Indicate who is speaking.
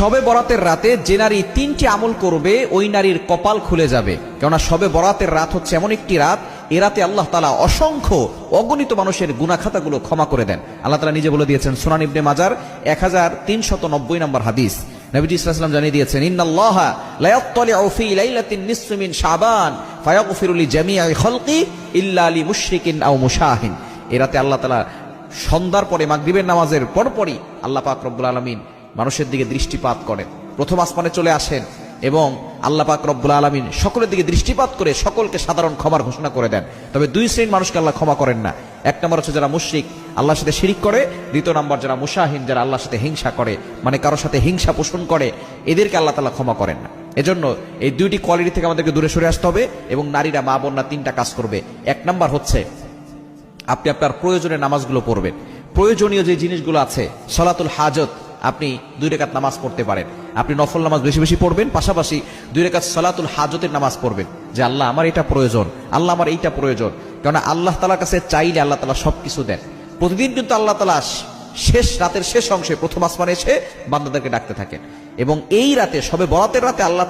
Speaker 1: শবে বরাতের রাতে যে নারী 3টি আমল করবে ওই নারীর কপাল খুলে যাবে। কেননা শবে বরাতের রাত হচ্ছে এমন একটি রাত, এ রাতে আল্লাহ তাআলা অসংখ্য অগণিত মানুষের গুনাহ খাতাগুলো ক্ষমা করে দেন। আল্লাহ তাআলা নিজে বলে দিয়েছেন সুনান ইবনে মাজার 1390 নম্বর হাদিস, নবীজি সাল্লাল্লাহু আলাইহি ওয়াসাল্লাম জানিয়ে দিয়েছেন, ইন্নাল্লাহা লা ইয়াত্তালিউ ফি লাইলাতিন নিসফি মিন শাবান ফায়াগফিরু লিজামিই খালকি ইল্লা লিমুশরিকিন আও মুশাহিন। এ রাতে আল্লাহ তাআলা সন্ধ্যার পরে মাগরিবের নামাজের পরপরই আল্লাহ পাক রব্বুল আলামিন মানুষের দিকে দৃষ্টিপাত করেন, প্রথম আসমানে চলে আসেন এবং আল্লাহ পাক রব্বুল আলামিন সকলের দিকে দৃষ্টিপাত করে সকলকে সাধারণ ক্ষমার ঘোষণা করে দেন। তবে দুই শ্রেণীর মানুষকে আল্লাহ ক্ষমা করেন না। এক নম্বর হচ্ছে যারা মুশরিক, আল্লাহর সাথে শিরিক করে। দ্বিতীয় নম্বর যারা মুশাহিন, যারা আল্লাহর সাথে হিংসা করে, মানে কারোর সাথে হিংসা পোষণ করে, এদেরকে আল্লাহ তাআলা ক্ষমা করেন না। এজন্য এই দুইটি কোয়ালিটি থেকে আমাদেরকে দূরে সরে আসতে হবে এবং নারীরা, মা বোনরা 3টা কাজ করবে। এক নম্বর হচ্ছে আপনি আপনার প্রয়োজনীয় নামাজগুলো পড়বেন। প্রয়োজনীয় যে জিনিসগুলো আছে, সালাতুল হাজত, আপনি 2 রাকাত নামাজ পড়তে পারেন। আপনি নফল নামাজ বেশি বেশি পড়বেন, পাশাপাশি 2 রাকাত সালাতুল হাজতের নামাজ পড়বেন, যে আল্লাহ আমার এটা প্রয়োজন, আল্লাহ আমার এইটা প্রয়োজন। কারণ আল্লাহ তাআলার কাছে চাইলে আল্লাহ তাআলা সবকিছু দেন। প্রতিদিন কিন্তু আল্লাহ তাআলা শেষ রাতের শেষ অংশে প্রথম আসমানে এসে বান্দাদেরকে ডাকতে থাকেন এবং এই রাতে, শবে বরাতের রাতে আল্লাহ